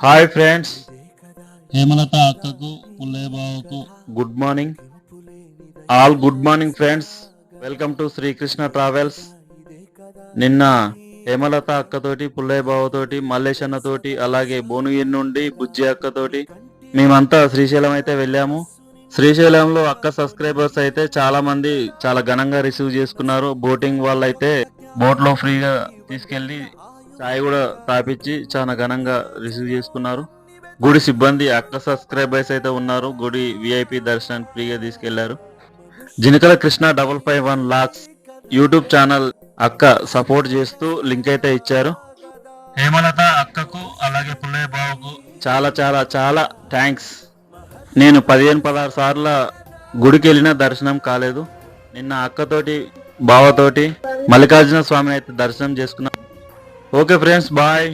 Hi friends, Hemalatha అక్కకు పుల్లయ్య బావకు good morning. All good morning friends. Welcome to Srikrishna travels. నిన్న హేమలత అక్కతోటి, పుల్లయ్య బావతోటి, మల్లేష్ అన్నతోటి, అలాగే భువనగిరి నుండి బుజ్జి అక్కతోటి మేమంతా శ్రీశైలం అయితే వెళ్ళాము. శ్రీశైలంలో అక్క సబ్స్క్రైబర్స్ అయితే చాలా మంది చాలా ఘనంగా రిసీవ్ చేసుకున్నారు. బోటింగ్ వాళ్ళు అయితే బోట్లో ఫ్రీగా తీసుకెళ్లి చాయ్ కూడా తాపించి చాలా ఘనంగా రిసీవ్ చేసుకున్నారు. గుడి సిబ్బంది అక్క సబ్స్క్రైబర్స్ అయితే ఉన్నారు. గుడి విఐపి దర్శనానికి ఫ్రీగా తీసుకెళ్లారు. జినకల కృష్ణ 551 లాక్స్ యూట్యూబ్ ఛానల్ అక్క సపోర్ట్ చేస్తూ లింక్ అయితే ఇచ్చారు. హేమలత అక్కకు అలాగే పుల్లయ్య బావకు చాలా చాలా చాలా థ్యాంక్స్. నేను 15-16 సార్ల గుడికి వెళ్ళినా దర్శనం కాలేదు. నిన్న అక్కతోటి బావతోటి మల్లికార్జున స్వామిని అయితే దర్శనం చేసుకున్నాను. Okay friends, bye.